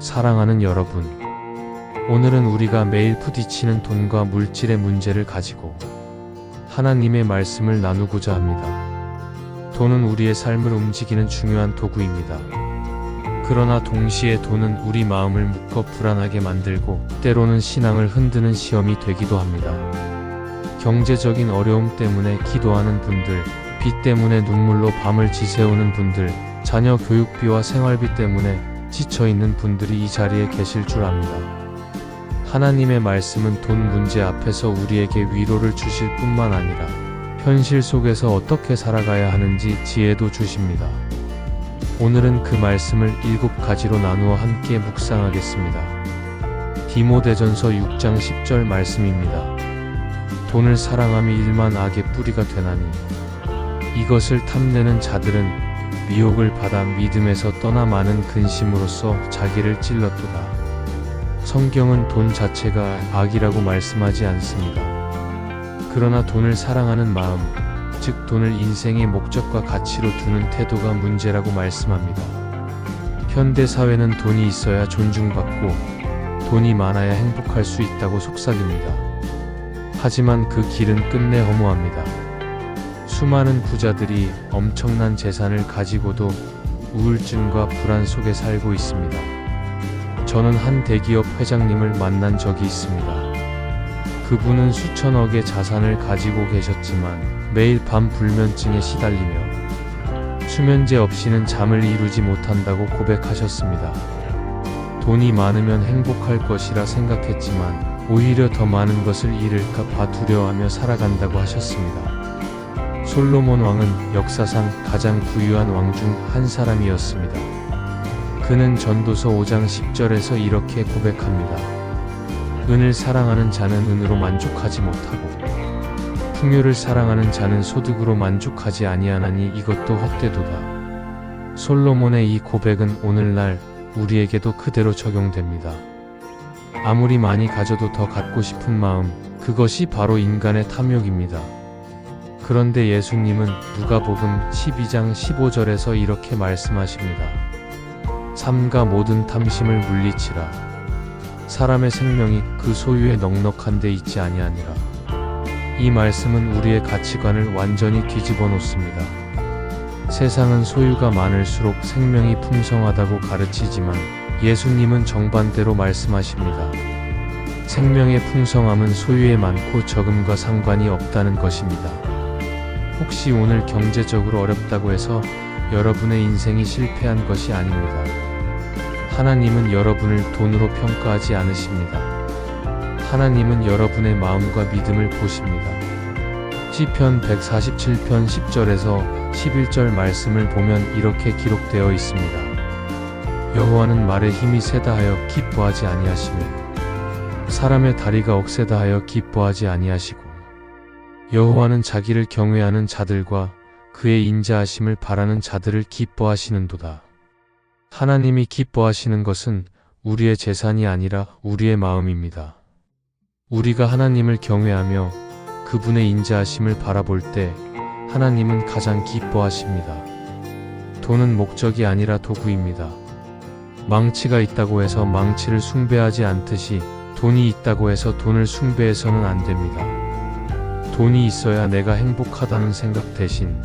사랑하는 여러분, 오늘은 우리가 매일 부딪히는 돈과 물질의 문제를 가지고 하나님의 말씀을 나누고자 합니다. 돈은 우리의 삶을 움직이는 중요한 도구입니다. 그러나 동시에 돈은 우리 마음을 묶어 불안하게 만들고 때로는 신앙을 흔드는 시험이 되기도 합니다. 경제적인 어려움 때문에 기도하는 분들, 빚 때문에 눈물로 밤을 지새우는 분들, 자녀 교육비와 생활비 때문에 지쳐있는 분들이 이 자리에 계실 줄 압니다. 하나님의 말씀은 돈 문제 앞에서 우리에게 위로를 주실 뿐만 아니라 현실 속에서 어떻게 살아가야 하는지 지혜도 주십니다. 오늘은 그 말씀을 7가지로 나누어 함께 묵상하겠습니다. 디모데전서 6장 10절 말씀입니다. 돈을 사랑함이 일만 악의 뿌리가 되나니 이것을 탐내는 자들은 미혹을 받아 믿음에서 떠나 많은 근심으로써 자기를 찔렀도다. 성경은 돈 자체가 악이라고 말씀하지 않습니다. 그러나 돈을 사랑하는 마음, 즉 돈을 인생의 목적과 가치로 두는 태도가 문제라고 말씀합니다. 현대 사회는 돈이 있어야 존중받고 돈이 많아야 행복할 수 있다고 속삭입니다. 하지만 그 길은 끝내 허무합니다. 수많은 부자들이 엄청난 재산을 가지고도 우울증과 불안 속에 살고 있습니다. 저는 한 대기업 회장님을 만난 적이 있습니다. 그분은 수천억의 자산을 가지고 계셨지만 매일 밤 불면증에 시달리며 수면제 없이는 잠을 이루지 못한다고 고백하셨습니다. 돈이 많으면 행복할 것이라 생각했지만 오히려 더 많은 것을 잃을까 봐 두려워하며 살아간다고 하셨습니다. 솔로몬 왕은 역사상 가장 부유한 왕 중 한 사람이었습니다. 그는 전도서 5장 10절에서 이렇게 고백합니다. 은을 사랑하는 자는 은으로 만족하지 못하고 풍요를 사랑하는 자는 소득으로 만족하지 아니하나니 이것도 헛되도다. 솔로몬의 이 고백은 오늘날 우리에게도 그대로 적용됩니다. 아무리 많이 가져도 더 갖고 싶은 마음, 그것이 바로 인간의 탐욕입니다. 그런데 예수님은 누가복음 12장 15절에서 이렇게 말씀하십니다. 삼가 모든 탐심을 물리치라. 사람의 생명이 그 소유에 넉넉한 데 있지 아니하니라. 이 말씀은 우리의 가치관을 완전히 뒤집어 놓습니다. 세상은 소유가 많을수록 생명이 풍성하다고 가르치지만 예수님은 정반대로 말씀하십니다. 생명의 풍성함은 소유에 많고 적음과 상관이 없다는 것입니다. 혹시 오늘 경제적으로 어렵다고 해서 여러분의 인생이 실패한 것이 아닙니다. 하나님은 여러분을 돈으로 평가하지 않으십니다. 하나님은 여러분의 마음과 믿음을 보십니다. 시편 147편 10절에서 11절 말씀을 보면 이렇게 기록되어 있습니다. 여호와는 말에 힘이 세다 하여 기뻐하지 아니하시며 사람의 다리가 억세다 하여 기뻐하지 아니하시고 여호와는 자기를 경외하는 자들과 그의 인자하심을 바라는 자들을 기뻐하시는도다. 하나님이 기뻐하시는 것은 우리의 재산이 아니라 우리의 마음입니다. 우리가 하나님을 경외하며 그분의 인자하심을 바라볼 때 하나님은 가장 기뻐하십니다. 돈은 목적이 아니라 도구입니다. 망치가 있다고 해서 망치를 숭배하지 않듯이 돈이 있다고 해서 돈을 숭배해서는 안 됩니다. 돈이 있어야 내가 행복하다는 생각 대신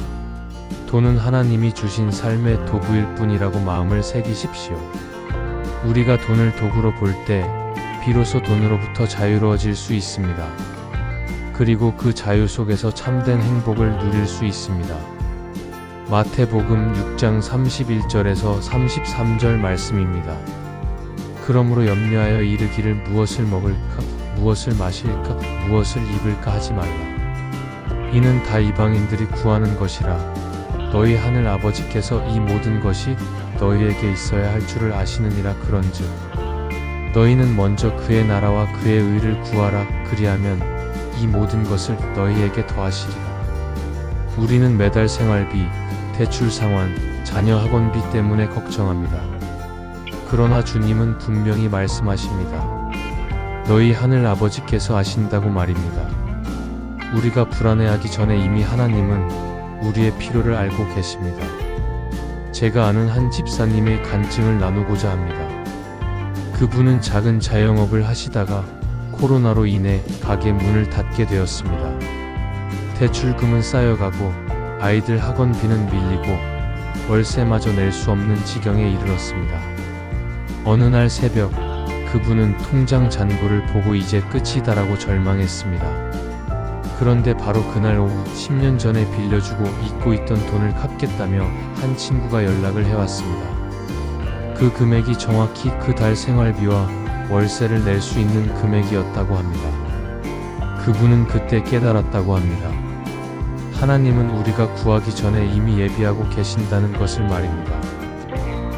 돈은 하나님이 주신 삶의 도구일 뿐이라고 마음을 새기십시오. 우리가 돈을 도구로 볼 때 비로소 돈으로부터 자유로워질 수 있습니다. 그리고 그 자유 속에서 참된 행복을 누릴 수 있습니다. 마태복음 6장 31절에서 33절 말씀입니다. 그러므로 염려하여 이르기를 무엇을 먹을까, 무엇을 마실까, 무엇을 입을까 하지 말라. 이는 다 이방인들이 구하는 것이라. 너희 하늘 아버지께서 이 모든 것이 너희에게 있어야 할 줄을 아시느니라. 그런즉 너희는 먼저 그의 나라와 그의 의를 구하라. 그리하면 이 모든 것을 너희에게 더하시리라. 우리는 매달 생활비, 대출 상환, 자녀 학원비 때문에 걱정합니다. 그러나 주님은 분명히 말씀하십니다. 너희 하늘 아버지께서 아신다고 말입니다. 우리가 불안해하기 전에 이미 하나님은 우리의 필요를 알고 계십니다. 제가 아는 한 집사님의 간증을 나누고자 합니다. 그분은 작은 자영업을 하시다가 코로나로 인해 가게 문을 닫게 되었습니다. 대출금은 쌓여가고 아이들 학원비는 밀리고 월세마저 낼 수 없는 지경에 이르렀습니다. 어느 날 새벽 그분은 통장 잔고를 보고 이제 끝이다라고 절망했습니다. 그런데 바로 그날 오후 10년 전에 빌려주고 잊고 있던 돈을 갚겠다며 한 친구가 연락을 해왔습니다. 그 금액이 정확히 그 달 생활비와 월세를 낼 수 있는 금액이었다고 합니다. 그분은 그때 깨달았다고 합니다. 하나님은 우리가 구하기 전에 이미 예비하고 계신다는 것을 말입니다.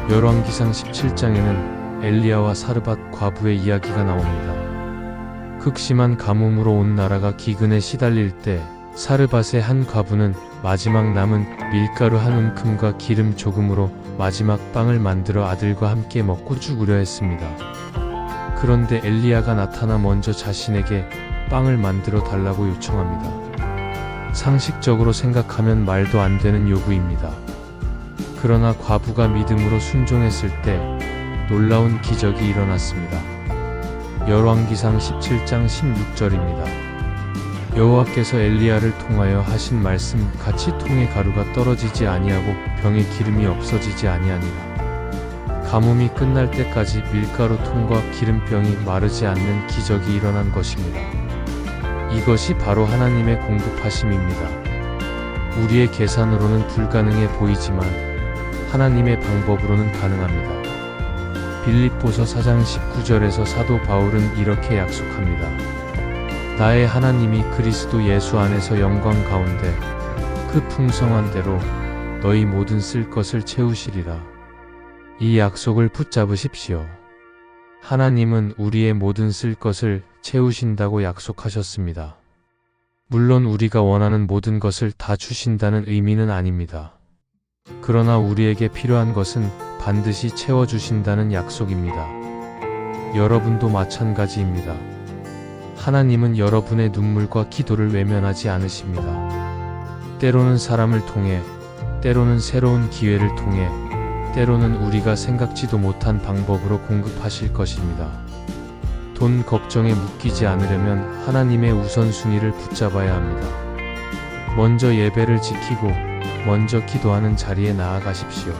열왕기상 17장에는 엘리야와 사르밧 과부의 이야기가 나옵니다. 극심한 가뭄으로 온 나라가 기근에 시달릴 때 사르밧의 한 과부는 마지막 남은 밀가루 한 움큼과 기름 조금으로 마지막 빵을 만들어 아들과 함께 먹고 죽으려 했습니다. 그런데 엘리야가 나타나 먼저 자신에게 빵을 만들어 달라고 요청합니다. 상식적으로 생각하면 말도 안 되는 요구입니다. 그러나 과부가 믿음으로 순종했을 때 놀라운 기적이 일어났습니다. 열왕기상 17장 16절입니다. 여호와께서 엘리야를 통하여 하신 말씀 같이 통에 가루가 떨어지지 아니하고 병에 기름이 없어지지 아니하니라. 가뭄이 끝날 때까지 밀가루 통과 기름병이 마르지 않는 기적이 일어난 것입니다. 이것이 바로 하나님의 공급하심입니다. 우리의 계산으로는 불가능해 보이지만 하나님의 방법으로는 가능합니다. 빌립보서 4장 19절에서 사도 바울은 이렇게 약속합니다. 나의 하나님이 그리스도 예수 안에서 영광 가운데 그 풍성한 대로 너희 모든 쓸 것을 채우시리라. 이 약속을 붙잡으십시오. 하나님은 우리의 모든 쓸 것을 채우신다고 약속하셨습니다. 물론 우리가 원하는 모든 것을 다 주신다는 의미는 아닙니다. 그러나 우리에게 필요한 것은 반드시 채워주신다는 약속입니다. 여러분도 마찬가지입니다. 하나님은 여러분의 눈물과 기도를 외면하지 않으십니다. 때로는 사람을 통해, 때로는 새로운 기회를 통해, 때로는 우리가 생각지도 못한 방법으로 공급하실 것입니다. 돈 걱정에 묶이지 않으려면 하나님의 우선순위를 붙잡아야 합니다. 먼저 예배를 지키고 먼저 기도하는 자리에 나아가십시오.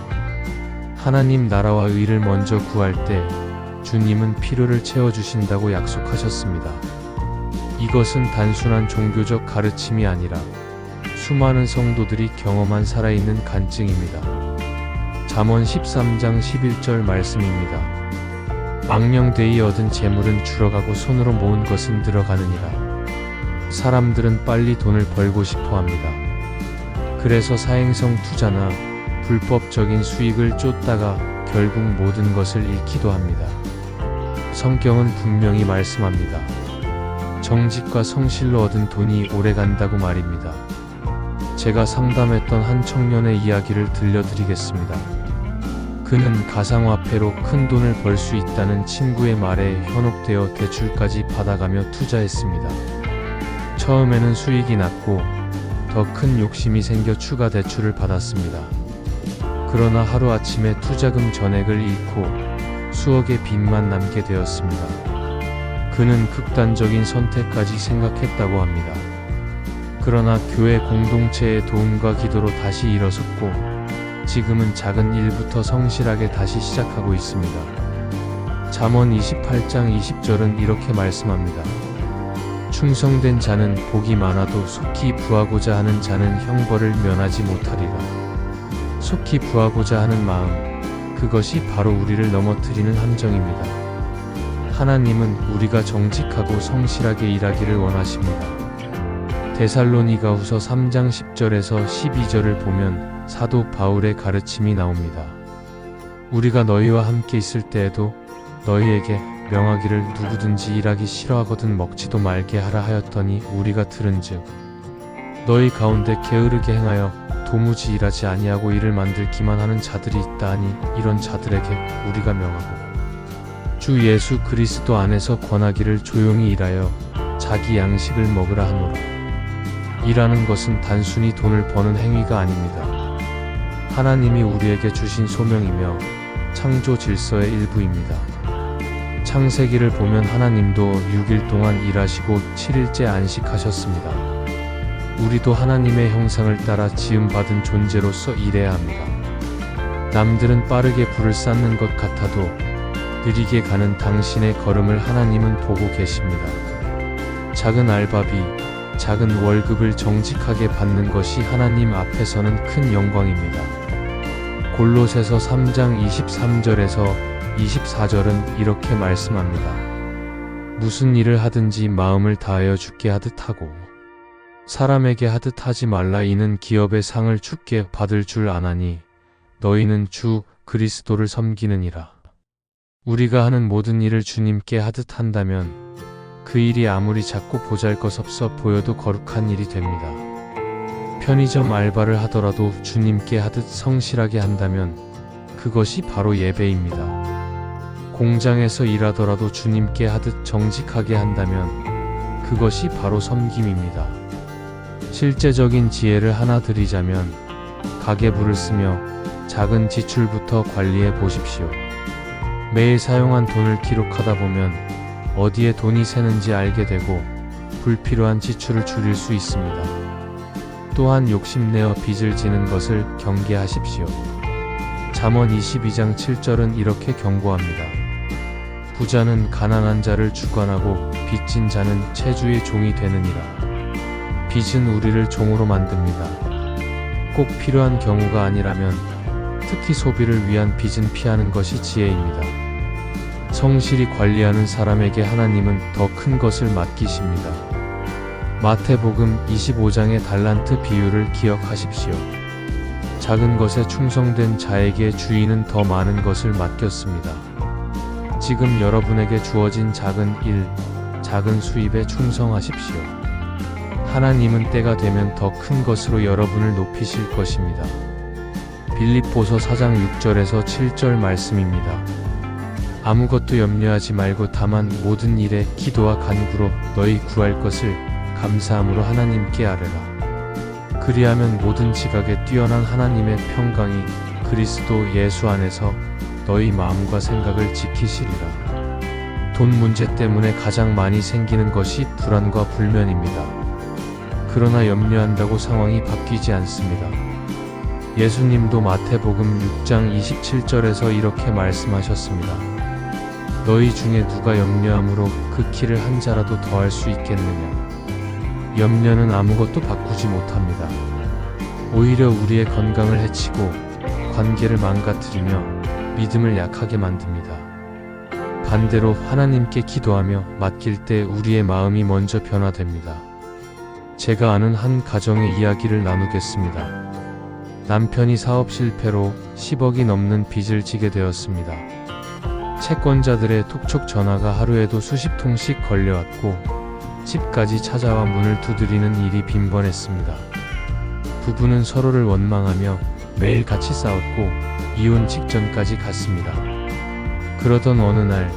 하나님 나라와 의를 먼저 구할 때 주님은 필요를 채워주신다고 약속하셨습니다. 이것은 단순한 종교적 가르침이 아니라 수많은 성도들이 경험한 살아있는 간증입니다. 잠언 13장 11절 말씀입니다. 망령되이 얻은 재물은 줄어가고 손으로 모은 것은 늘어가느니라. 사람들은 빨리 돈을 벌고 싶어 합니다. 그래서 사행성 투자나 불법적인 수익을 쫓다가 결국 모든 것을 잃기도 합니다. 성경은 분명히 말씀합니다. 정직과 성실로 얻은 돈이 오래 간다고 말입니다. 제가 상담했던 한 청년의 이야기를 들려드리겠습니다. 그는 가상화폐로 큰 돈을 벌 수 있다는 친구의 말에 현혹되어 대출까지 받아가며 투자했습니다. 처음에는 수익이 났고 더 큰 욕심이 생겨 추가 대출을 받았습니다. 그러나 하루아침에 투자금 전액을 잃고 수억의 빚만 남게 되었습니다. 그는 극단적인 선택까지 생각했다고 합니다. 그러나 교회 공동체의 도움과 기도로 다시 일어섰고 지금은 작은 일부터 성실하게 다시 시작하고 있습니다. 잠언 28장 20절은 이렇게 말씀합니다. 충성된 자는 복이 많아도 속히 부하고자 하는 자는 형벌을 면하지 못하리라. 속히 부하고자 하는 마음, 그것이 바로 우리를 넘어뜨리는 함정입니다. 하나님은 우리가 정직하고 성실하게 일하기를 원하십니다. 데살로니가후서 3장 10절에서 12절을 보면 사도 바울의 가르침이 나옵니다. 우리가 너희와 함께 있을 때에도 너희에게 명하기를 누구든지 일하기 싫어하거든 먹지도 말게 하라 하였더니 우리가 들은즉 너희 가운데 게으르게 행하여 도무지 일하지 아니하고 일을 만들기만 하는 자들이 있다 하니 이런 자들에게 우리가 명하고 주 예수 그리스도 안에서 권하기를 조용히 일하여 자기 양식을 먹으라 하노라. 일하는 것은 단순히 돈을 버는 행위가 아닙니다. 하나님이 우리에게 주신 소명이며 창조 질서의 일부입니다. 창세기를 보면 하나님도 6일 동안 일하시고 7일째 안식하셨습니다. 우리도 하나님의 형상을 따라 지음받은 존재로서 일해야 합니다. 남들은 빠르게 불을 쌓는 것 같아도 느리게 가는 당신의 걸음을 하나님은 보고 계십니다. 작은 알바비, 작은 월급을 정직하게 받는 것이 하나님 앞에서는 큰 영광입니다. 골로새서 3장 23절에서 24절은 이렇게 말씀합니다. 무슨 일을 하든지 마음을 다하여 주께 하듯 하고 사람에게 하듯 하지 말라. 이는 기업의 상을 주께 받을 줄 아나니 너희는 주 그리스도를 섬기느니라. 우리가 하는 모든 일을 주님께 하듯 한다면 그 일이 아무리 작고 보잘것없어 보여도 거룩한 일이 됩니다. 편의점 알바를 하더라도 주님께 하듯 성실하게 한다면 그것이 바로 예배입니다. 공장에서 일하더라도 주님께 하듯 정직하게 한다면 그것이 바로 섬김입니다. 실제적인 지혜를 하나 드리자면 가계부를 쓰며 작은 지출부터 관리해 보십시오. 매일 사용한 돈을 기록하다 보면 어디에 돈이 새는지 알게 되고 불필요한 지출을 줄일 수 있습니다. 또한 욕심내어 빚을 지는 것을 경계하십시오. 잠언 22장 7절은 이렇게 경고합니다. 부자는 가난한 자를 주관하고 빚진 자는 채주의 종이 되느니라. 빚은 우리를 종으로 만듭니다. 꼭 필요한 경우가 아니라면 특히 소비를 위한 빚은 피하는 것이 지혜입니다. 성실히 관리하는 사람에게 하나님은 더 큰 것을 맡기십니다. 마태복음 25장의 달란트 비유를 기억하십시오. 작은 것에 충성된 자에게 주인은 더 많은 것을 맡겼습니다. 지금 여러분에게 주어진 작은 일, 작은 수입에 충성하십시오. 하나님은 때가 되면 더 큰 것으로 여러분을 높이실 것입니다. 빌립보서 4장 6절에서 7절 말씀입니다. 아무것도 염려하지 말고 다만 모든 일에 기도와 간구로 너희 구할 것을 감사함으로 하나님께 아뢰라. 그리하면 모든 지각에 뛰어난 하나님의 평강이 그리스도 예수 안에서 너희 마음과 생각을 지키시리라. 돈 문제 때문에 가장 많이 생기는 것이 불안과 불면입니다. 그러나 염려한다고 상황이 바뀌지 않습니다. 예수님도 마태복음 6장 27절에서 이렇게 말씀하셨습니다. 너희 중에 누가 염려함으로 그 키를 한 자라도 더할 수 있겠느냐. 염려는 아무것도 바꾸지 못합니다. 오히려 우리의 건강을 해치고 관계를 망가뜨리며 믿음을 약하게 만듭니다. 반대로 하나님께 기도하며 맡길 때 우리의 마음이 먼저 변화됩니다. 제가 아는 한 가정의 이야기를 나누겠습니다. 남편이 사업 실패로 10억이 넘는 빚을 지게 되었습니다. 채권자들의 톡촉 전화가 하루에도 수십 통씩 걸려왔고 집까지 찾아와 문을 두드리는 일이 빈번했습니다. 부부는 서로를 원망하며 매일 같이 싸웠고 이혼 직전까지 갔습니다. 그러던 어느 날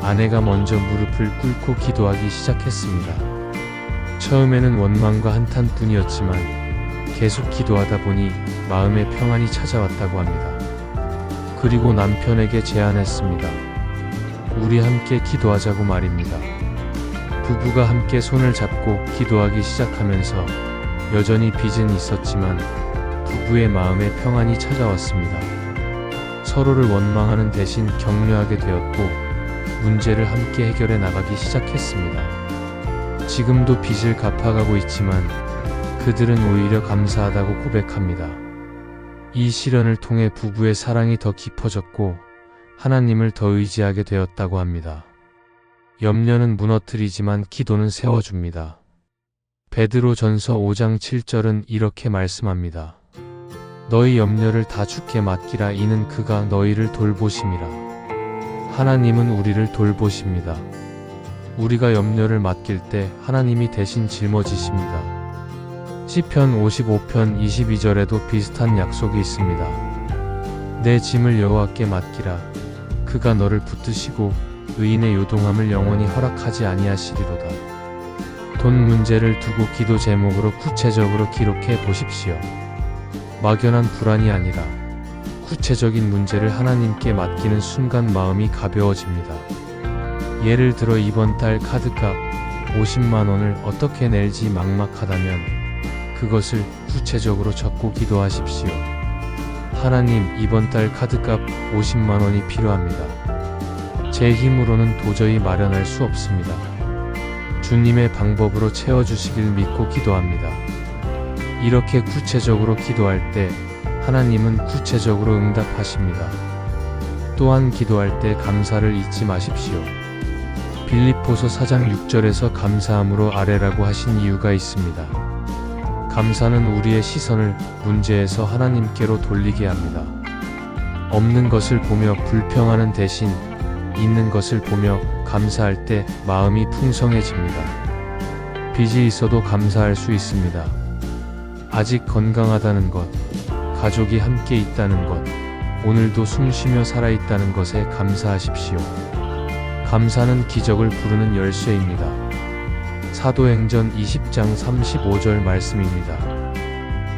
아내가 먼저 무릎을 꿇고 기도하기 시작했습니다. 처음에는 원망과 한탄뿐이었지만 계속 기도하다 보니 마음의 평안이 찾아왔다고 합니다. 그리고 남편에게 제안했습니다. 우리 함께 기도하자고 말입니다. 부부가 함께 손을 잡고 기도하기 시작하면서 여전히 빚은 있었지만 부부의 마음에 평안이 찾아왔습니다. 서로를 원망하는 대신 격려하게 되었고 문제를 함께 해결해 나가기 시작했습니다. 지금도 빚을 갚아가고 있지만 그들은 오히려 감사하다고 고백합니다. 이 시련을 통해 부부의 사랑이 더 깊어졌고 하나님을 더 의지하게 되었다고 합니다. 염려는 무너뜨리지만 기도는 세워줍니다. 베드로전서 5장 7절은 이렇게 말씀합니다. 너희 염려를 다 주께 맡기라. 이는 그가 너희를 돌보심이라. 하나님은 우리를 돌보십니다. 우리가 염려를 맡길 때 하나님이 대신 짊어지십니다. 시편 55편 22절에도 비슷한 약속이 있습니다. 내 짐을 여호와께 맡기라. 그가 너를 붙드시고 의인의 요동함을 영원히 허락하지 아니하시리로다. 돈 문제를 두고 기도 제목으로 구체적으로 기록해 보십시오. 막연한 불안이 아니라 구체적인 문제를 하나님께 맡기는 순간 마음이 가벼워집니다. 예를 들어 이번 달 카드값 50만 원을 어떻게 낼지 막막하다면 그것을 구체적으로 적고 기도하십시오. 하나님, 이번 달 카드값 50만 원이 필요합니다. 제 힘으로는 도저히 마련할 수 없습니다. 주님의 방법으로 채워주시길 믿고 기도합니다. 이렇게 구체적으로 기도할 때 하나님은 구체적으로 응답하십니다. 또한 기도할 때 감사를 잊지 마십시오. 빌립보서 4장 6절에서 감사함으로 아뢰라고 하신 이유가 있습니다. 감사는 우리의 시선을 문제에서 하나님께로 돌리게 합니다. 없는 것을 보며 불평하는 대신 있는 것을 보며 감사할 때 마음이 풍성해집니다. 빚이 있어도 감사할 수 있습니다. 아직 건강하다는 것, 가족이 함께 있다는 것, 오늘도 숨쉬며 살아있다는 것에 감사하십시오. 감사는 기적을 부르는 열쇠입니다. 사도행전 20장 35절 말씀입니다.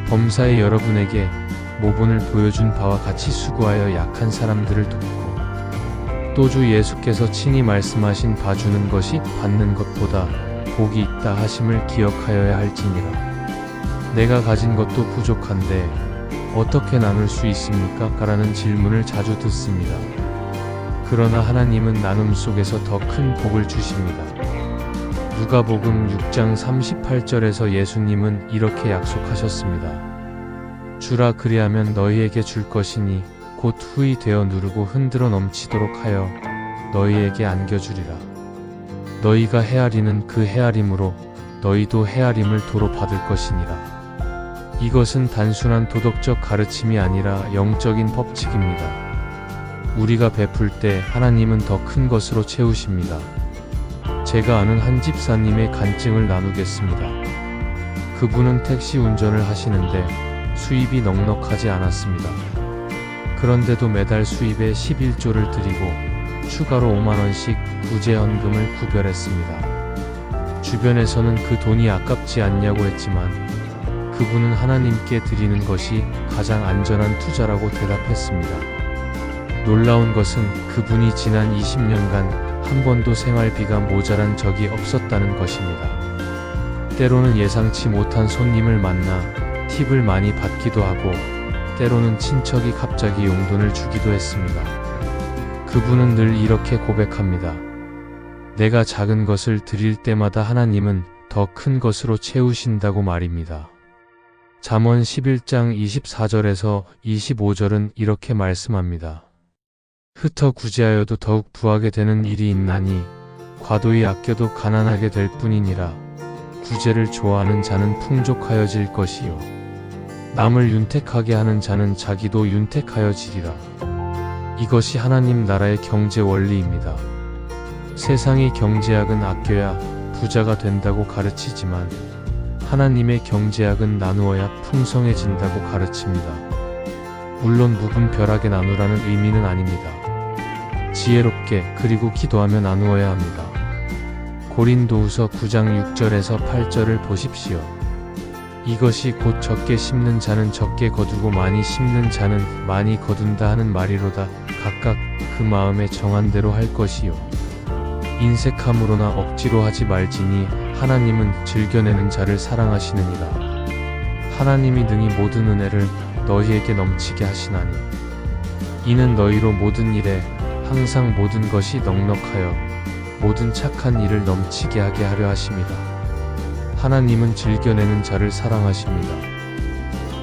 범사에 여러분에게 모본을 보여준 바와 같이 수고하여 약한 사람들을 돕고 또 주 예수께서 친히 말씀하신 봐 주는 것이 받는 것보다 복이 있다 하심을 기억하여야 할지니라. 내가 가진 것도 부족한데 어떻게 나눌 수 있습니까? 라는 질문을 자주 듣습니다. 그러나 하나님은 나눔 속에서 더 큰 복을 주십니다. 누가복음 6장 38절에서 예수님은 이렇게 약속하셨습니다. 주라 그리하면 너희에게 줄 것이니 곧 후이 되어 누르고 흔들어 넘치도록 하여 너희에게 안겨주리라. 너희가 헤아리는 그 헤아림으로 너희도 헤아림을 도로 받을 것이니라. 이것은 단순한 도덕적 가르침이 아니라 영적인 법칙입니다. 우리가 베풀 때 하나님은 더 큰 것으로 채우십니다. 제가 아는 한 집사님의 간증을 나누겠습니다. 그분은 택시 운전을 하시는데 수입이 넉넉하지 않았습니다. 그런데도 매달 수입의 11조를 드리고 추가로 5만원씩 구제헌금을 구별했습니다. 주변에서는 그 돈이 아깝지 않냐고 했지만 그분은 하나님께 드리는 것이 가장 안전한 투자라고 대답했습니다. 놀라운 것은 그분이 지난 20년간 한 번도 생활비가 모자란 적이 없었다는 것입니다. 때로는 예상치 못한 손님을 만나 팁을 많이 받기도 하고 때로는 친척이 갑자기 용돈을 주기도 했습니다. 그분은 늘 이렇게 고백합니다. 내가 작은 것을 드릴 때마다 하나님은 더 큰 것으로 채우신다고 말입니다. 잠언 11장 24절에서 25절은 이렇게 말씀합니다. 흩어 구제하여도 더욱 부하게 되는 일이 있나니 과도히 아껴도 가난하게 될 뿐이니라. 구제를 좋아하는 자는 풍족하여질 것이요 남을 윤택하게 하는 자는 자기도 윤택하여지리라. 이것이 하나님 나라의 경제 원리입니다. 세상의 경제학은 아껴야 부자가 된다고 가르치지만 하나님의 경제학은 나누어야 풍성해진다고 가르칩니다. 물론 무분별하게 나누라는 의미는 아닙니다. 지혜롭게 그리고 기도하며 나누어야 합니다. 고린도후서 9장 6절에서 8절을 보십시오. 이것이 곧 적게 심는 자는 적게 거두고 많이 심는 자는 많이 거둔다 하는 말이로다. 각각 그 마음에 정한 대로 할 것이요 인색함으로나 억지로 하지 말지니 하나님은 즐겨내는 자를 사랑하시느니라. 하나님이 능히 모든 은혜를 너희에게 넘치게 하시나니 이는 너희로 모든 일에 항상 모든 것이 넉넉하여 모든 착한 일을 넘치게 하게 하려 하심이라. 하나님은 즐겨내는 자를 사랑하십니다.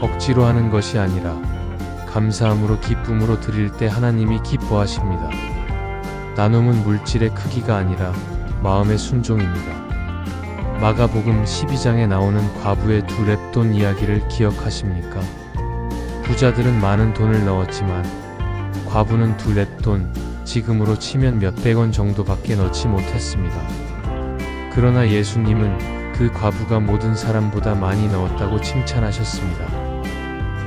억지로 하는 것이 아니라 감사함으로 기쁨으로 드릴 때 하나님이 기뻐하십니다. 나눔은 물질의 크기가 아니라 마음의 순종입니다. 마가복음 12장에 나오는 과부의 2렙돈 이야기를 기억하십니까? 부자들은 많은 돈을 넣었지만 과부는 2렙돈, 지금으로 치면 몇백 원 정도밖에 넣지 못했습니다. 그러나 예수님은 그 과부가 모든 사람보다 많이 넣었다고 칭찬하셨습니다.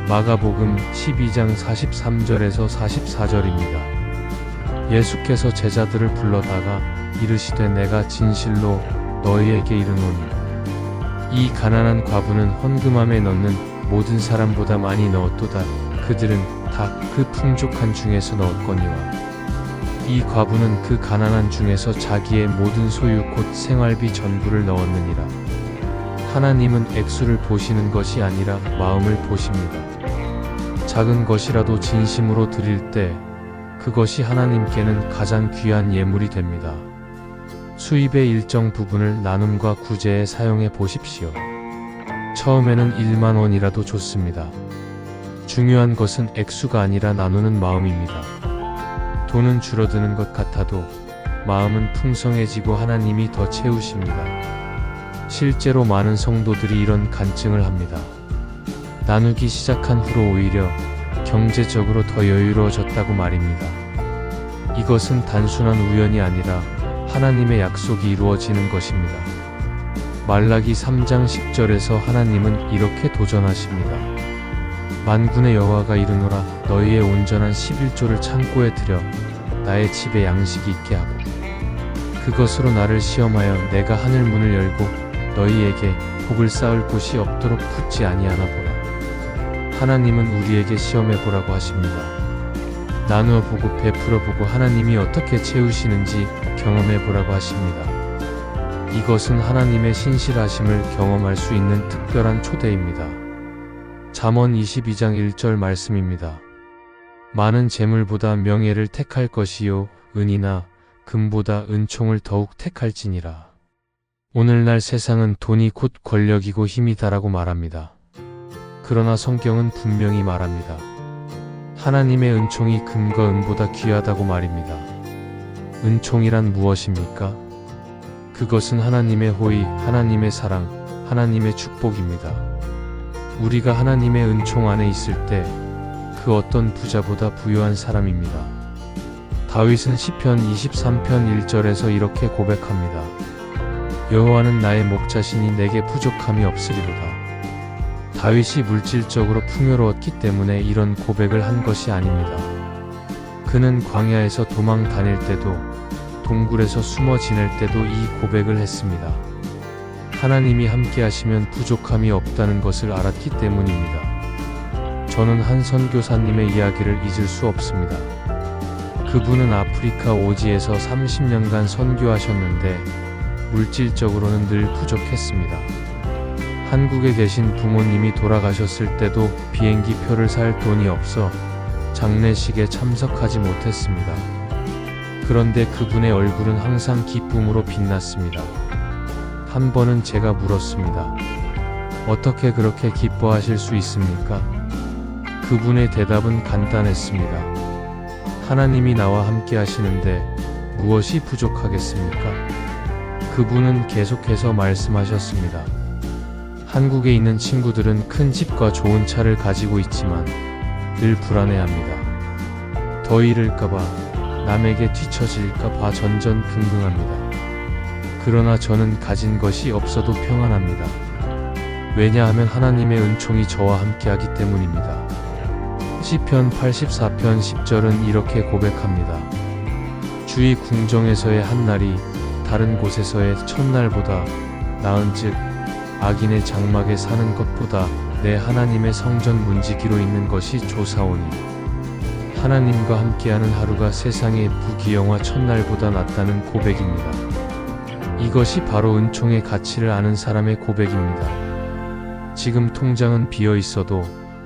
마가복음 12장 43절에서 44절입니다. 예수께서 제자들을 불러다가 이르시되 내가 진실로 너희에게 이르노니 이 가난한 과부는 헌금함에 넣는 모든 사람보다 많이 넣었도다. 그들은 다 그 풍족한 중에서 넣었거니와 이 과부는 그 가난한 중에서 자기의 모든 소유 곧 생활비 전부를 넣었느니라. 하나님은 액수를 보시는 것이 아니라 마음을 보십니다. 작은 것이라도 진심으로 드릴 때 그것이 하나님께는 가장 귀한 예물이 됩니다. 수입의 일정 부분을 나눔과 구제에 사용해 보십시오. 처음에는 1만 원이라도 좋습니다. 중요한 것은 액수가 아니라 나누는 마음입니다. 돈은 줄어드는 것 같아도 마음은 풍성해지고 하나님이 더 채우십니다. 실제로 많은 성도들이 이런 간증을 합니다. 나누기 시작한 후로 오히려 경제적으로 더 여유로워졌다고 말입니다. 이것은 단순한 우연이 아니라 하나님의 약속이 이루어지는 것입니다. 말라기 3장 10절에서 하나님은 이렇게 도전하십니다. 만군의 여호와가 이르노라 너희의 온전한 11조를 창고에 들여 나의 집에 양식이 있게 하고 그것으로 나를 시험하여 내가 하늘 문을 열고 너희에게 복을 쌓을 곳이 없도록 붙지 아니하나 보라. 하나님은 우리에게 시험해 보라고 하십니다. 나누어 보고 베풀어 보고 하나님이 어떻게 채우시는지 경험해 보라고 하십니다. 이것은 하나님의 신실하심을 경험할 수 있는 특별한 초대입니다. 잠언 22장 1절 말씀입니다. 많은 재물보다 명예를 택할 것이요 은이나 금보다 은총을 더욱 택할지니라. 오늘날 세상은 돈이 곧 권력이고 힘이다라고 말합니다. 그러나 성경은 분명히 말합니다. 하나님의 은총이 금과 은보다 귀하다고 말입니다. 은총이란 무엇입니까? 그것은 하나님의 호의, 하나님의 사랑, 하나님의 축복입니다. 우리가 하나님의 은총 안에 있을 때 그 어떤 부자보다 부유한 사람입니다. 다윗은 시편 23편 1절에서 이렇게 고백합니다. 여호와는 나의 목자시니 내게 부족함이 없으리로다. 다윗이 물질적으로 풍요로웠기 때문에 이런 고백을 한 것이 아닙니다. 그는 광야에서 도망 다닐 때도 동굴에서 숨어 지낼 때도 이 고백을 했습니다. 하나님이 함께 하시면 부족함이 없다는 것을 알았기 때문입니다. 저는 한 선교사님의 이야기를 잊을 수 없습니다. 그분은 아프리카 오지에서 30년간 선교하셨는데 물질적으로는 늘 부족했습니다. 한국에 계신 부모님이 돌아가셨을 때도 비행기 표를 살 돈이 없어 장례식에 참석하지 못했습니다. 그런데 그분의 얼굴은 항상 기쁨으로 빛났습니다. 한 번은 제가 물었습니다. 어떻게 그렇게 기뻐하실 수 있습니까? 그분의 대답은 간단했습니다. 하나님이 나와 함께 하시는데 무엇이 부족하겠습니까? 그분은 계속해서 말씀하셨습니다. 한국에 있는 친구들은 큰 집과 좋은 차를 가지고 있지만 늘 불안해합니다. 더 잃을까봐, 남에게 뒤처질까봐 전전긍긍합니다. 그러나 저는 가진 것이 없어도 평안합니다. 왜냐하면 하나님의 은총이 저와 함께하기 때문입니다. 시편 84편 10절은 이렇게 고백합니다. 주의 궁정에서의 한 날이 다른 곳에서의 첫날보다 나은즉 악인의 장막에 사는 것보다 내 하나님의 성전 문지기로 있는 것이 좋사오니 하나님과 함께하는 하루가 세상의 부귀영화 첫날보다 낫다는 고백입니다. 이것이 바로 은총의 가치를 아는 사람의 고백입니다. 지금 통장은 비어 있어도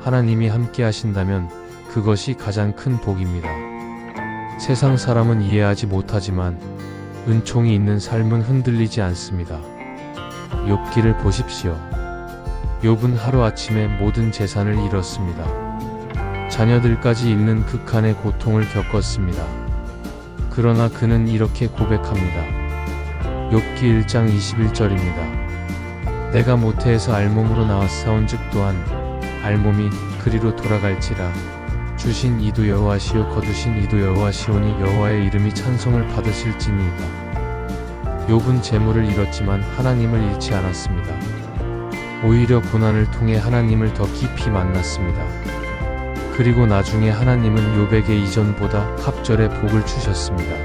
하나님이 함께 하신다면 그것이 가장 큰 복입니다. 세상 사람은 이해하지 못하지만 은총이 있는 삶은 흔들리지 않습니다. 욥기를 보십시오. 욥은 하루아침에 모든 재산을 잃었습니다. 자녀들까지 잃는 극한의 고통을 겪었습니다. 그러나 그는 이렇게 고백합니다. 욥기 1장 21절입니다. 내가 모태에서 알몸으로 나왔사온즉 또한 알몸이 그리로 돌아갈지라. 주신 이도 여호와시요 거두신 이도 여호와시오니 여호와의 이름이 찬송을 받으실지니이다. 욥은 재물을 잃었지만 하나님을 잃지 않았습니다. 오히려 고난을 통해 하나님을 더 깊이 만났습니다. 그리고 나중에 하나님은 욥에게 이전보다 갑절의 복을 주셨습니다.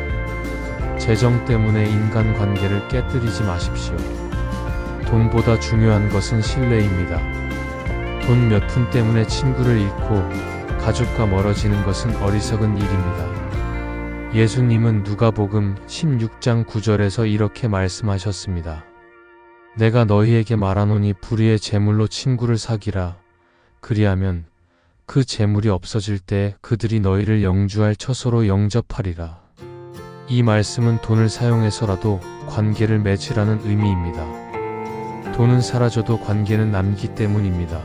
재정 때문에 인간관계를 깨뜨리지 마십시오. 돈보다 중요한 것은 신뢰입니다. 돈 몇 푼 때문에 친구를 잃고 가족과 멀어지는 것은 어리석은 일입니다. 예수님은 누가복음 16장 9절에서 이렇게 말씀하셨습니다. 내가 너희에게 말하노니 불의의 재물로 친구를 사귀라. 그리하면 그 재물이 없어질 때 그들이 너희를 영주할 처소로 영접하리라. 이 말씀은 돈을 사용해서라도 관계를 맺으라는 의미입니다. 돈은 사라져도 관계는 남기 때문입니다.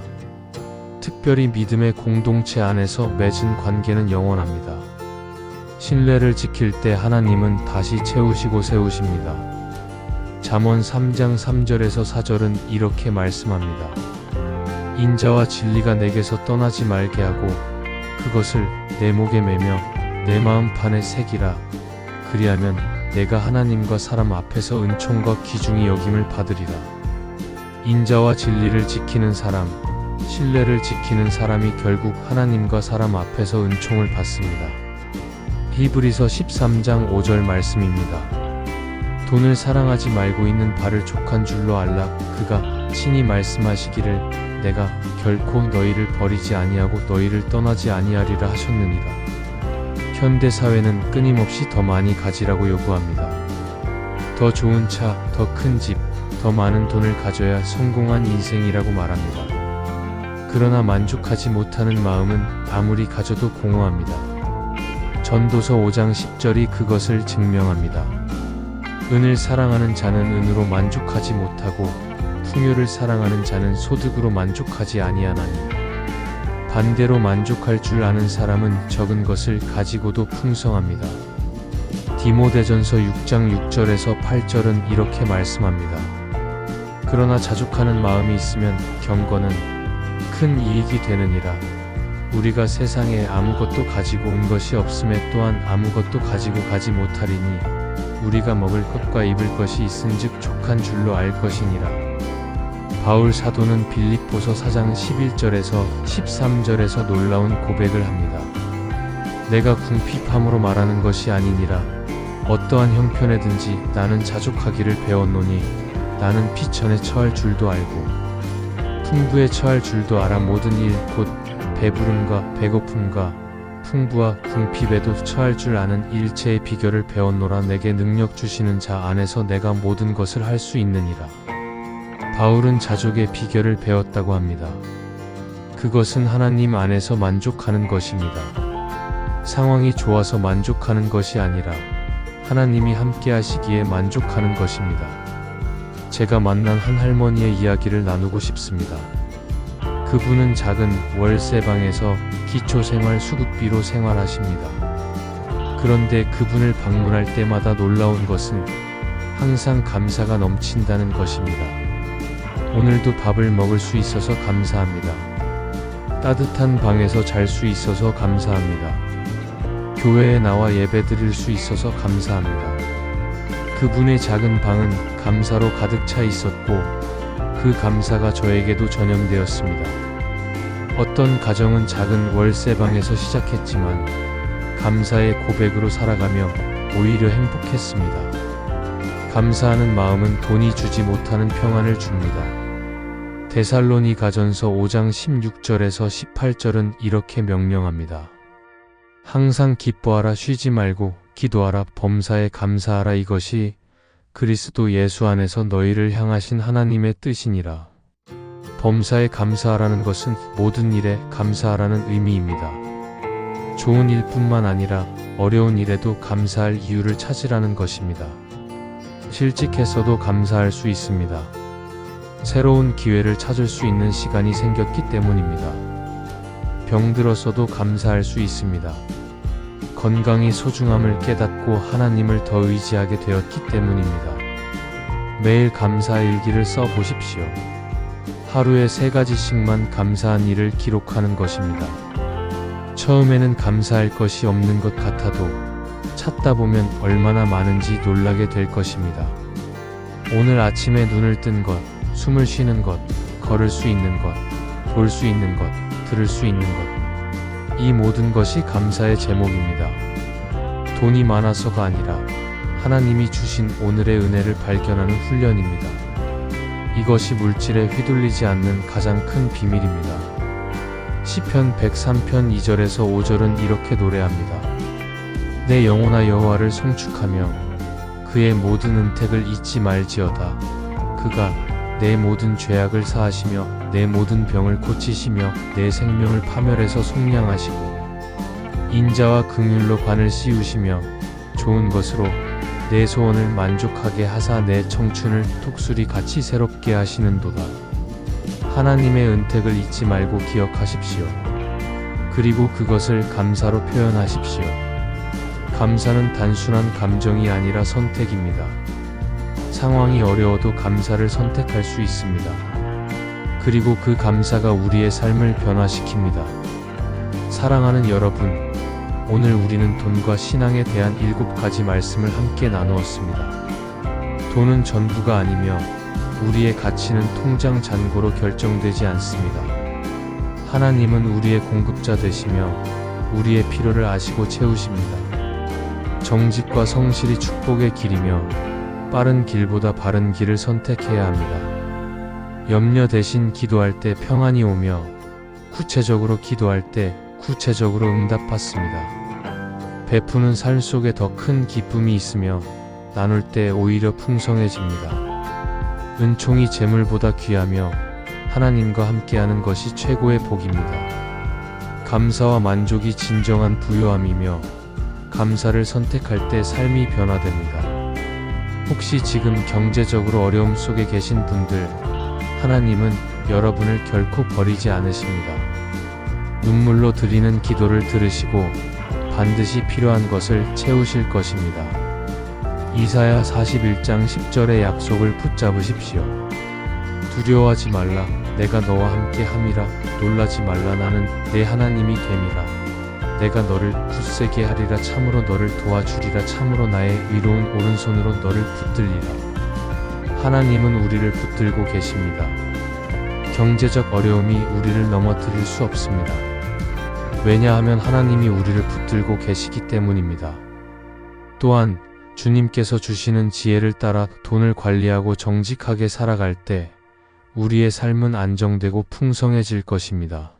특별히 믿음의 공동체 안에서 맺은 관계는 영원합니다. 신뢰를 지킬 때 하나님은 다시 채우시고 세우십니다. 잠언 3장 3절에서 4절은 이렇게 말씀합니다. 인자와 진리가 내게서 떠나지 말게 하고 그것을 내 목에 매며 내 마음판에 새기라. 그리하면 내가 하나님과 사람 앞에서 은총과 귀중히 여김을 받으리라. 인자와 진리를 지키는 사람, 신뢰를 지키는 사람이 결국 하나님과 사람 앞에서 은총을 받습니다. 히브리서 13장 5절 말씀입니다. 돈을 사랑하지 말고 있는 바를 족한 줄로 알라. 그가 친히 말씀하시기를 내가 결코 너희를 버리지 아니하고 너희를 떠나지 아니하리라 하셨느니라. 현대 사회는 끊임없이 더 많이 가지라고 요구합니다. 더 좋은 차, 더 큰 집, 더 많은 돈을 가져야 성공한 인생이라고 말합니다. 그러나 만족하지 못하는 마음은 아무리 가져도 공허합니다. 전도서 5장 10절이 그것을 증명합니다. 은을 사랑하는 자는 은으로 만족하지 못하고 풍요를 사랑하는 자는 소득으로 만족하지 아니하나니 반대로 만족할 줄 아는 사람은 적은 것을 가지고도 풍성합니다. 디모데전서 6장 6절에서 8절은 이렇게 말씀합니다. 그러나 자족하는 마음이 있으면 경건은 큰 이익이 되느니라. 우리가 세상에 아무것도 가지고 온 것이 없음에 또한 아무것도 가지고 가지 못하리니 우리가 먹을 것과 입을 것이 있은즉 족한 줄로 알 것이니라. 바울 사도는 빌립보서 4장 11절에서 13절에서 놀라운 고백을 합니다. 내가 궁핍함으로 말하는 것이 아니니라. 어떠한 형편에든지 나는 자족하기를 배웠노니 나는 피천에 처할 줄도 알고 풍부에 처할 줄도 알아. 모든 일 곧 배부름과 배고픔과 풍부와 궁핍에도 처할 줄 아는 일체의 비결을 배웠노라. 내게 능력 주시는 자 안에서 내가 모든 것을 할 수 있느니라. 바울은 자족의 비결을 배웠다고 합니다. 그것은 하나님 안에서 만족하는 것입니다. 상황이 좋아서 만족하는 것이 아니라 하나님이 함께 하시기에 만족하는 것입니다. 제가 만난 한 할머니의 이야기를 나누고 싶습니다. 그분은 작은 월세방에서 기초생활 수급비로 생활하십니다. 그런데 그분을 방문할 때마다 놀라운 것은 항상 감사가 넘친다는 것입니다. 오늘도 밥을 먹을 수 있어서 감사합니다. 따뜻한 방에서 잘 수 있어서 감사합니다. 교회에 나와 예배드릴 수 있어서 감사합니다. 그분의 작은 방은 감사로 가득 차 있었고 그 감사가 저에게도 전염되었습니다. 어떤 가정은 작은 월세방에서 시작했지만 감사의 고백으로 살아가며 오히려 행복했습니다. 감사하는 마음은 돈이 주지 못하는 평안을 줍니다. 데살로니가전서 5장 16절에서 18절은 이렇게 명령합니다. 항상 기뻐하라. 쉬지 말고 기도하라. 범사에 감사하라. 이것이 그리스도 예수 안에서 너희를 향하신 하나님의 뜻이니라. 범사에 감사하라는 것은 모든 일에 감사하라는 의미입니다. 좋은 일뿐만 아니라 어려운 일에도 감사할 이유를 찾으라는 것입니다. 실직했어도 감사할 수 있습니다. 새로운 기회를 찾을 수 있는 시간이 생겼기 때문입니다. 병들었어도 감사할 수 있습니다. 건강이 소중함을 깨닫고 하나님을 더 의지하게 되었기 때문입니다. 매일 감사 일기를 써보십시오. 하루에 3가지씩만 감사한 일을 기록하는 것입니다. 처음에는 감사할 것이 없는 것 같아도 찾다 보면 얼마나 많은지 놀라게 될 것입니다. 오늘 아침에 눈을 뜬 것, 숨을 쉬는 것, 걸을 수 있는 것, 볼 수 있는 것, 들을 수 있는 것. 이 모든 것이 감사의 제목입니다. 돈이 많아서가 아니라 하나님이 주신 오늘의 은혜를 발견하는 훈련입니다. 이것이 물질에 휘둘리지 않는 가장 큰 비밀입니다. 시편 103편 2절에서 5절은 이렇게 노래합니다. 내 영혼아 여호와를 송축하며 그의 모든 은택을 잊지 말지어다. 그가 내 모든 죄악을 사하시며 내 모든 병을 고치시며 내 생명을 파멸해서 속량하시고 인자와 긍휼로 관을 씌우시며 좋은 것으로 내 소원을 만족하게 하사 내 청춘을 독수리 같이 새롭게 하시는도다. 하나님의 은택을 잊지 말고 기억하십시오. 그리고 그것을 감사로 표현하십시오. 감사는 단순한 감정이 아니라 선택입니다. 상황이 어려워도 감사를 선택할 수 있습니다. 그리고 그 감사가 우리의 삶을 변화시킵니다. 사랑하는 여러분, 오늘 우리는 돈과 신앙에 대한 7가지 말씀을 함께 나누었습니다. 돈은 전부가 아니며 우리의 가치는 통장 잔고로 결정되지 않습니다. 하나님은 우리의 공급자 되시며 우리의 필요를 아시고 채우십니다. 정직과 성실이 축복의 길이며 빠른 길보다 바른 길을 선택해야 합니다. 염려 대신 기도할 때 평안이 오며 구체적으로 기도할 때 구체적으로 응답받습니다. 베푸는 삶 속에 더 큰 기쁨이 있으며 나눌 때 오히려 풍성해집니다. 은총이 재물보다 귀하며 하나님과 함께하는 것이 최고의 복입니다. 감사와 만족이 진정한 부요함이며 감사를 선택할 때 삶이 변화됩니다. 혹시 지금 경제적으로 어려움 속에 계신 분들, 하나님은 여러분을 결코 버리지 않으십니다. 눈물로 드리는 기도를 들으시고 반드시 필요한 것을 채우실 것입니다. 이사야 41장 10절의 약속을 붙잡으십시오. 두려워하지 말라, 내가 너와 함께 함이라. 놀라지 말라, 나는 내 하나님이 됨이라. 내가 너를 굳세게 하리라. 참으로 너를 도와주리라. 참으로 나의 위로운 오른손으로 너를 붙들리라. 하나님은 우리를 붙들고 계십니다. 경제적 어려움이 우리를 넘어뜨릴 수 없습니다. 왜냐하면 하나님이 우리를 붙들고 계시기 때문입니다. 또한 주님께서 주시는 지혜를 따라 돈을 관리하고 정직하게 살아갈 때 우리의 삶은 안정되고 풍성해질 것입니다.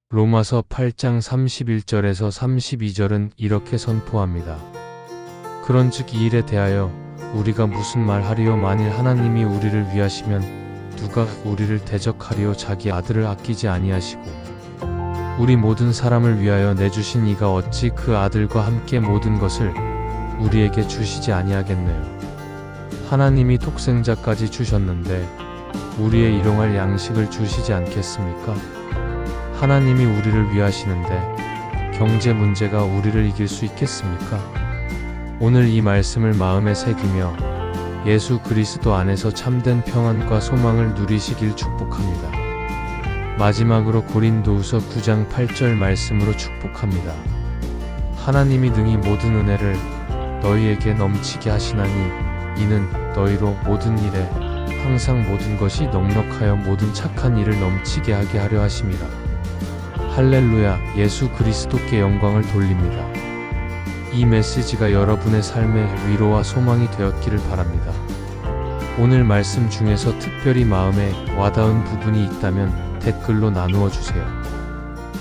로마서 8장 31절에서 32절은 이렇게 선포합니다. 그런즉 이 일에 대하여 우리가 무슨 말하리요? 만일 하나님이 우리를 위하시면 누가 우리를 대적하리요? 자기 아들을 아끼지 아니하시고 우리 모든 사람을 위하여 내주신 이가 어찌 그 아들과 함께 모든 것을 우리에게 주시지 아니하겠네요. 하나님이 독생자까지 주셨는데 우리의 일용할 양식을 주시지 않겠습니까? 하나님이 우리를 위하시는데 경제 문제가 우리를 이길 수 있겠습니까? 오늘 이 말씀을 마음에 새기며 예수 그리스도 안에서 참된 평안과 소망을 누리시길 축복합니다. 마지막으로 고린도후서 9장 8절 말씀으로 축복합니다. 하나님이 능히 모든 은혜를 너희에게 넘치게 하시나니 이는 너희로 모든 일에 항상 모든 것이 넉넉하여 모든 착한 일을 넘치게 하게 하려 하심이라. 할렐루야. 예수 그리스도께 영광을 돌립니다. 이 메시지가 여러분의 삶에 위로와 소망이 되었기를 바랍니다. 오늘 말씀 중에서 특별히 마음에 와닿은 부분이 있다면 댓글로 나누어 주세요.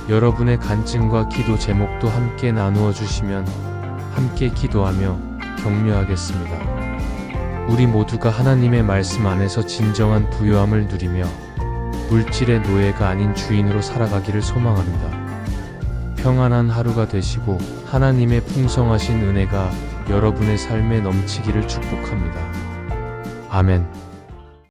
여러분의 간증과 기도 제목도 함께 나누어 주시면 함께 기도하며 격려하겠습니다. 우리 모두가 하나님의 말씀 안에서 진정한 부요함을 누리며 물질의 노예가 아닌 주인으로 살아가기를 소망합니다. 평안한 하루가 되시고 하나님의 풍성하신 은혜가 여러분의 삶에 넘치기를 축복합니다. 아멘.